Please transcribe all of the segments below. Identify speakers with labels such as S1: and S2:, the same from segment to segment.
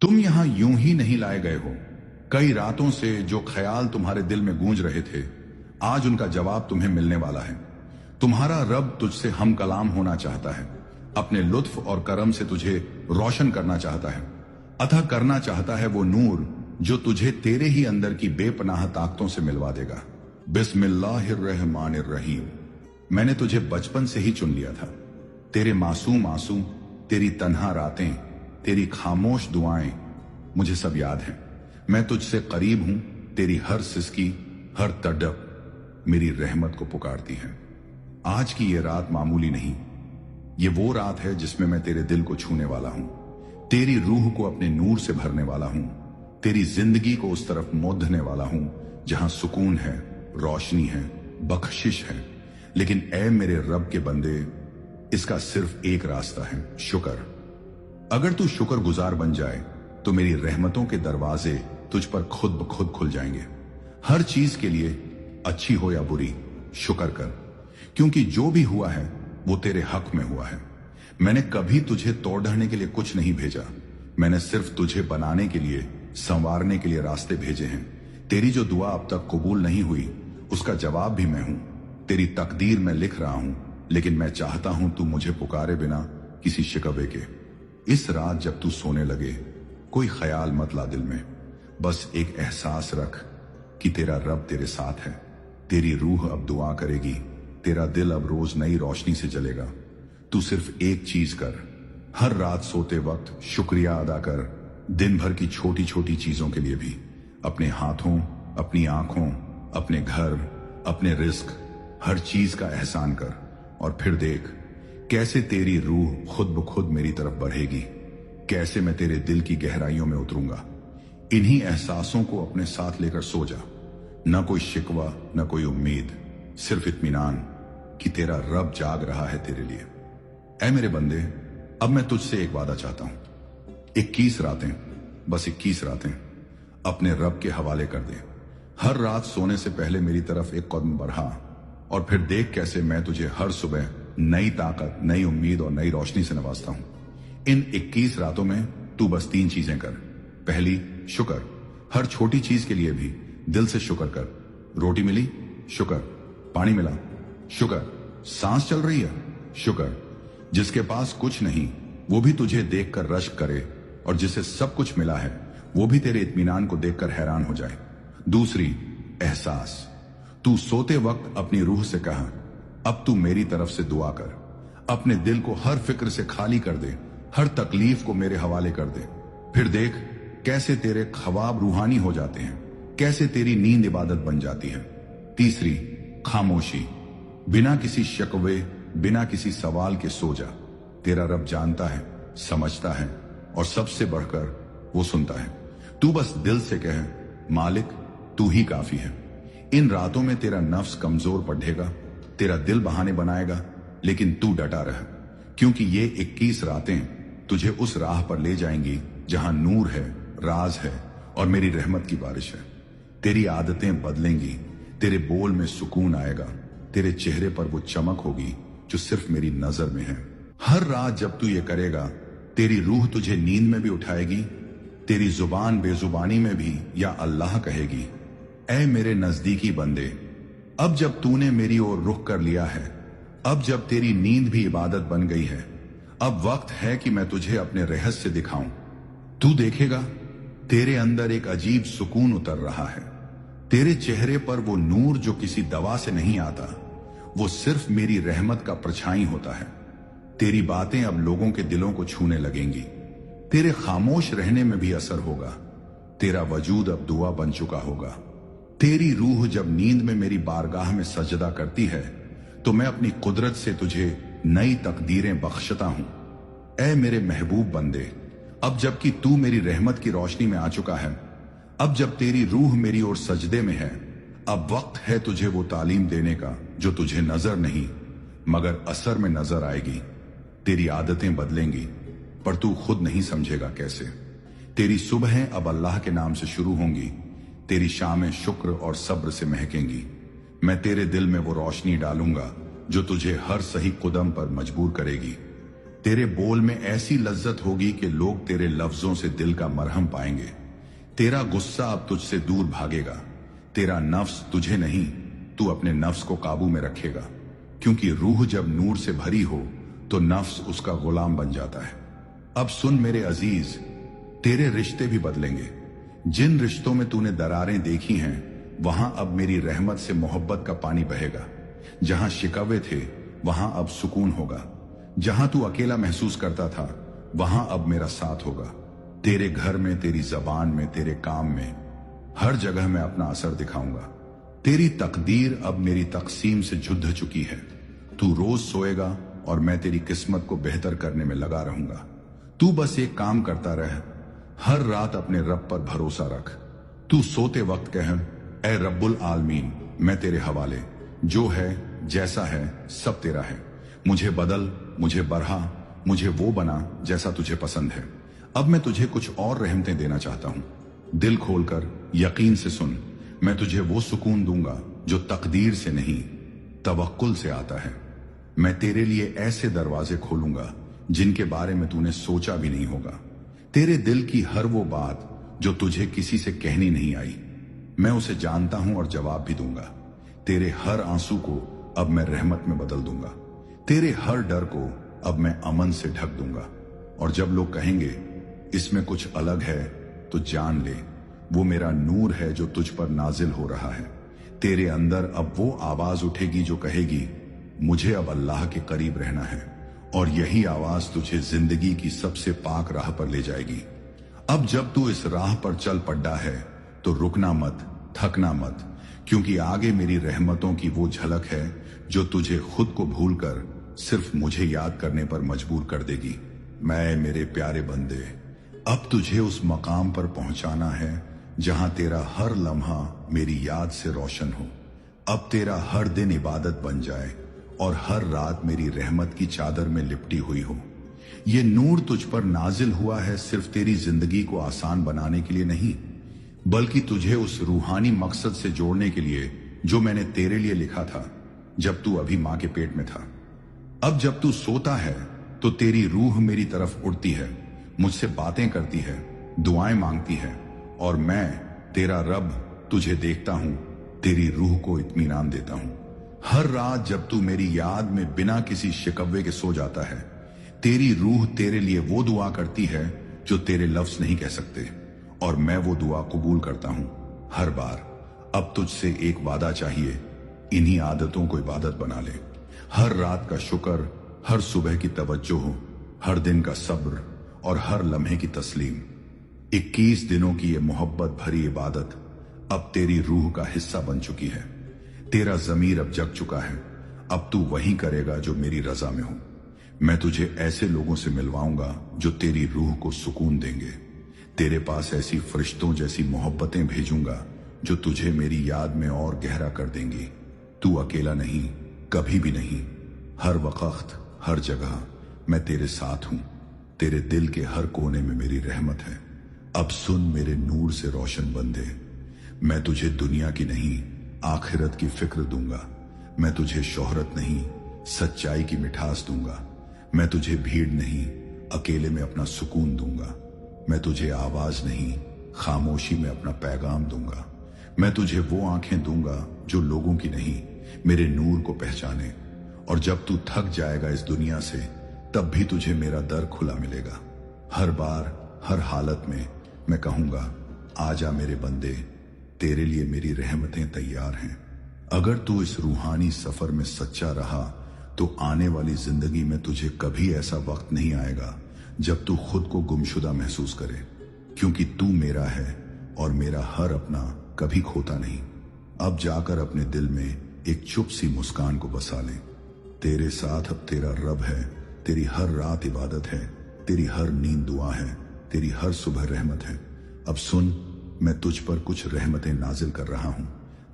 S1: तुम यहां यूं ही नहीं लाए गए हो। कई रातों से जो ख्याल तुम्हारे दिल में गूंज रहे थे, आज उनका जवाब तुम्हें मिलने वाला है। तुम्हारा रब तुझसे हम कलाम होना चाहता है, अपने लुत्फ और करम से तुझे रोशन करना चाहता है, अतः करना चाहता है वो नूर जो तुझे तेरे ही अंदर की बेपनाह ताकतों से मिलवा देगा। बिस्मिल्लाहिर्रहमानिर्रहीम। मैंने तुझे बचपन से ही चुन लिया था। तेरे मासूम आंसू, तेरी तन्हा रातें, तेरी खामोश दुआएं मुझे सब याद हैं। मैं तुझसे करीब हूं। तेरी हर सिसकी, हर तड़प मेरी रहमत को पुकारती है। आज की ये रात मामूली नहीं, ये वो रात है जिसमें मैं तेरे दिल को छूने वाला हूं, तेरी रूह को अपने नूर से भरने वाला हूं, तेरी जिंदगी को उस तरफ मोड़ने वाला हूं जहां सुकून है, रोशनी है, बख्शिश है। लेकिन ऐ मेरे रब के बंदे, इसका सिर्फ एक रास्ता है, शुक्र। अगर तू शुक्र गुजार बन जाए तो मेरी रहमतों के दरवाजे तुझ पर खुद ब खुद खुल जाएंगे। हर चीज के लिए, अच्छी हो या बुरी, शुक्र कर, क्योंकि जो भी हुआ है वो तेरे हक में हुआ है। मैंने कभी तुझे तोड़ ढाने के लिए कुछ नहीं भेजा, मैंने सिर्फ तुझे बनाने के लिए, संवारने के लिए रास्ते भेजे हैं। तेरी जो दुआ अब तक कबूल नहीं हुई, उसका जवाब भी मैं हूं। तेरी तकदीर में लिख रहा हूं, लेकिन मैं चाहता हूं तू मुझे पुकारे बिना किसी शिकवे के। इस रात जब तू सोने लगे, कोई ख्याल मत ला दिल में, बस एक एहसास रख कि तेरा रब तेरे साथ है। तेरी रूह अब दुआ करेगी, तेरा दिल अब रोज नई रोशनी से जलेगा। तू सिर्फ एक चीज कर, हर रात सोते वक्त शुक्रिया अदा कर, दिन भर की छोटी छोटी चीजों के लिए भी। अपने हाथों, अपनी आंखों, अपने घर, अपने रिस्क, हर चीज का एहसान कर, और फिर देख कैसे तेरी रूह खुद ब खुद मेरी तरफ बढ़ेगी, कैसे मैं तेरे दिल की गहराइयों में उतरूंगा। इन्हीं एहसासों को अपने साथ लेकर सो जा। न कोई शिकवा, न कोई उम्मीद, सिर्फ इत्मीनान कि तेरा रब जाग रहा है तेरे लिए। ऐ मेरे बंदे, अब मैं तुझसे एक वादा चाहता हूं। 21 रातें, बस 21 रातें अपने रब के हवाले कर दे। हर रात सोने से पहले मेरी तरफ एक कदम बढ़ा, और फिर देख कैसे मैं तुझे हर सुबह नई ताकत, नई उम्मीद और नई रोशनी से नवाजता हूं। इन 21 रातों में तू बस 3 चीजें कर। पहली, शुक्र। हर छोटी चीज के लिए भी दिल से शुक्र कर। रोटी मिली, शुक्र। पानी मिला, शुक्र। सांस चल रही है, शुक्र। जिसके पास कुछ नहीं, वो भी तुझे देखकर रश्क करे, और जिसे सब कुछ मिला है वो भी तेरे इत्मीनान को देखकर हैरान हो जाए। दूसरी, एहसास। तू सोते वक्त अपनी रूह से कहा, अब तू मेरी तरफ से दुआ कर। अपने दिल को हर फिक्र से खाली कर दे, हर तकलीफ को मेरे हवाले कर दे। फिर देख कैसे तेरे ख्वाब रूहानी हो जाते हैं, कैसे तेरी नींद इबादत बन जाती है। तीसरी, खामोशी। बिना किसी शकवे, बिना किसी सवाल के सो जा। तेरा रब जानता है, समझता है, और सबसे बढ़कर वो सुनता है। तू बस दिल से कहे, मालिक तू ही काफी है। इन रातों में तेरा नफ्स कमजोर पड़ेगा, तेरा दिल बहाने बनाएगा, लेकिन तू डटा रह, क्योंकि ये 21 रातें तुझे उस राह पर ले जाएंगी जहां नूर है, राज है, और मेरी रहमत की बारिश है। तेरी आदतें बदलेंगी, तेरे बोल में सुकून आएगा, तेरे चेहरे पर वो चमक होगी जो सिर्फ मेरी नजर में है। हर रात जब तू ये करेगा, तेरी रूह तुझे नींद में भी उठाएगी, तेरी जुबान बेजुबानी में भी या अल्लाह कहेगी। ऐ मेरे नजदीकी बंदे, अब जब तूने मेरी ओर रुख कर लिया है, अब जब तेरी नींद भी इबादत बन गई है, अब वक्त है कि मैं तुझे अपने रहस्य दिखाऊं। तू देखेगा तेरे अंदर एक अजीब सुकून उतर रहा है। तेरे चेहरे पर वो नूर जो किसी दवा से नहीं आता, वो सिर्फ मेरी रहमत का परछाई होता है। तेरी बातें अब लोगों के दिलों को छूने लगेंगी, तेरे खामोश रहने में भी असर होगा। तेरा वजूद अब दुआ बन चुका होगा। तेरी रूह जब नींद में मेरी बारगाह में सजदा करती है, तो मैं अपनी कुदरत से तुझे नई तकदीरें बख्शता हूं। ऐ मेरे महबूब बंदे, अब जबकि तू मेरी रहमत की रोशनी में आ चुका है, अब जब तेरी रूह मेरी ओर सजदे में है, अब वक्त है तुझे वो तालीम देने का जो तुझे नजर नहीं मगर असर में नजर आएगी। तेरी आदतें बदलेंगी, पर तू खुद नहीं समझेगा कैसे। तेरी सुबहें अब अल्लाह के नाम से शुरू होंगी, तेरी शामें शुक्र और सब्र से महकेंगी। मैं तेरे दिल में वो रोशनी डालूंगा जो तुझे हर सही कदम पर मजबूर करेगी। तेरे बोल में ऐसी लज्जत होगी कि लोग तेरे लफ्जों से दिल का मरहम पाएंगे। तेरा गुस्सा अब तुझसे दूर भागेगा। तेरा नफ्स तुझे नहीं, तू अपने नफ्स को काबू में रखेगा, क्योंकि रूह जब नूर से भरी हो तो नफ्स उसका गुलाम बन जाता है। अब सुन मेरे अजीज, तेरे रिश्ते भी बदलेंगे। जिन रिश्तों में तूने दरारें देखी हैं, वहां अब मेरी रहमत से मोहब्बत का पानी बहेगा। जहां शिकवे थे वहां अब सुकून होगा। जहां तू अकेला महसूस करता था वहां अब मेरा साथ होगा। तेरे घर में, तेरी जबान में, तेरे काम में, हर जगह मैं अपना असर दिखाऊंगा। तेरी तकदीर अब मेरी तकसीम से जुड़ चुकी है। तू रोज सोएगा और मैं तेरी किस्मत को बेहतर करने में लगा रहूंगा। तू बस एक काम करता रह, हर रात अपने रब पर भरोसा रख। तू सोते वक्त कह, ए रब्बुल आलमीन, मैं तेरे हवाले, जो है जैसा है सब तेरा है। मुझे बदल, मुझे बढ़ा, मुझे वो बना जैसा तुझे पसंद है। अब मैं तुझे कुछ और रहमतें देना चाहता हूं। दिल खोलकर यकीन से सुन, मैं तुझे वो सुकून दूंगा जो तकदीर से नहीं, तवक्कुल से आता है। मैं तेरे लिए ऐसे दरवाजे खोलूंगा जिनके बारे में तूने सोचा भी नहीं होगा। तेरे दिल की हर वो बात जो तुझे किसी से कहनी नहीं आई, मैं उसे जानता हूं और जवाब भी दूंगा। तेरे हर आंसू को अब मैं रहमत में बदल दूंगा। तेरे हर डर को अब मैं अमन से ढक दूंगा। और जब लोग कहेंगे इसमें कुछ अलग है, तो जान ले वो मेरा नूर है जो तुझ पर नाजिल हो रहा है। तेरे अंदर अब वो आवाज उठेगी जो कहेगी मुझे अब अल्लाह के करीब रहना है, और यही आवाज तुझे जिंदगी की सबसे पाक राह पर ले जाएगी। अब जब तू इस राह पर चल पड़ा है तो रुकना मत, थकना मत, क्योंकि आगे मेरी रहमतों की वो झलक है जो तुझे खुद को भूलकर सिर्फ मुझे याद करने पर मजबूर कर देगी। मैं मेरे प्यारे बंदे, अब तुझे उस मकाम पर पहुंचाना है जहां तेरा हर लम्हा मेरी याद से रोशन हो। अब तेरा हर दिन इबादत बन जाए और हर रात मेरी रहमत की चादर में लिपटी हुई हो। ये नूर तुझ पर नाजिल हुआ है सिर्फ तेरी जिंदगी को आसान बनाने के लिए नहीं, बल्कि तुझे उस रूहानी मकसद से जोड़ने के लिए जो मैंने तेरे लिए लिखा था जब तू अभी मां के पेट में था। अब जब तू सोता है तो तेरी रूह मेरी तरफ उड़ती है, मुझसे बातें करती है, दुआएं मांगती है, और मैं तेरा रब तुझे देखता हूं, तेरी रूह को इत्मीनान देता हूं। हर रात जब तू मेरी याद में बिना किसी शिकवे के सो जाता है, तेरी रूह तेरे लिए वो दुआ करती है जो तेरे लफ्ज नहीं कह सकते, और मैं वो दुआ कबूल करता हूं हर बार। अब तुझसे एक वादा चाहिए, इन्हीं आदतों को इबादत बना ले। हर रात का शुक्र, हर सुबह की तवज्जो हो, हर दिन का सब्र और हर लम्हे की तस्लीम। 21 दिनों की ये मोहब्बत भरी इबादत अब तेरी रूह का हिस्सा बन चुकी है। तेरा जमीर अब जग चुका है। अब तू वही करेगा जो मेरी रजा में हो। मैं तुझे ऐसे लोगों से मिलवाऊंगा जो तेरी रूह को सुकून देंगे। तेरे पास ऐसी फरिश्तों जैसी मोहब्बतें भेजूंगा जो तुझे मेरी याद में और गहरा कर देंगी। तू अकेला नहीं, कभी भी नहीं। हर वक्त, हर जगह मैं तेरे साथ हूं। तेरे दिल के हर कोने में मेरी रहमत है। अब सुन मेरे नूर से रोशन बंदे, मैं तुझे दुनिया की नहीं आखिरत की फिक्र दूंगा। मैं तुझे शोहरत नहीं सच्चाई की मिठास दूंगा। मैं तुझे भीड़ नहीं अकेले में अपना सुकून दूंगा। मैं तुझे आवाज नहीं खामोशी में अपना पैगाम दूंगा। मैं तुझे वो आंखें दूंगा जो लोगों की नहीं मेरे नूर को पहचाने। और जब तू थक जाएगा इस दुनिया से, तब भी तुझे मेरा दर खुला मिलेगा। हर बार, हर हालत में मैं कहूंगा आजा मेरे बंदे, तेरे लिए मेरी रहमतें तैयार हैं। अगर तू इस रूहानी सफर में सच्चा रहा तो आने वाली जिंदगी में तुझे कभी ऐसा वक्त नहीं आएगा जब तू खुद को गुमशुदा महसूस करे, क्योंकि तू मेरा है और मेरा हर अपना कभी खोता नहीं। अब जाकर अपने दिल में एक चुप सी मुस्कान को बसा ले। तेरे साथ अब तेरा रब है। तेरी हर रात इबादत है, तेरी हर नींद दुआ है, तेरी हर सुबह रहमत है। अब सुन, मैं तुझ पर कुछ रहमतें नाजिल कर रहा हूं।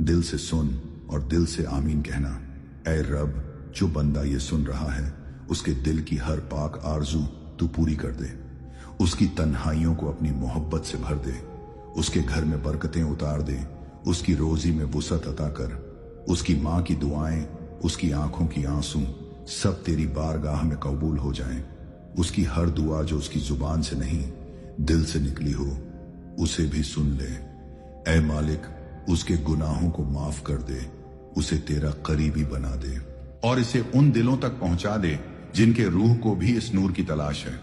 S1: दिल से सुन और दिल से आमीन कहना। ऐ रब, जो बंदा ये सुन रहा है उसके दिल की हर पाक आरजू तू पूरी कर दे। उसकी तन्हाइयों को अपनी मोहब्बत से भर दे। उसके घर में बरकतें उतार दे। उसकी रोजी में वुसअत अता कर। उसकी माँ की दुआएं, उसकी आंखों की आंसू सब तेरी बारगाह में कबूल हो जाएं। उसकी हर दुआ जो उसकी जुबान से नहीं दिल से निकली हो उसे भी सुन ले। ऐ मालिक, उसके गुनाहों को माफ कर दे, उसे तेरा करीबी बना दे और इसे उन दिलों तक पहुंचा दे जिनके रूह को भी इस नूर की तलाश है।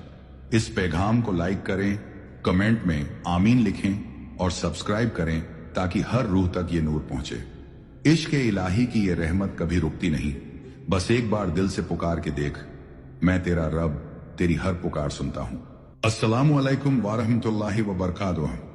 S1: इस पैगाम को लाइक करें, कमेंट में आमीन लिखें और सब्सक्राइब करें ताकि हर रूह तक ये नूर पहुंचे। इश्क इलाही की ये रहमत कभी रुकती नहीं। बस एक बार दिल से पुकार के देख, मैं तेरा रब तेरी हर पुकार सुनता हूं। अस्सलामु अलैकुम व रहमतुल्लाहि व बरकातुहू।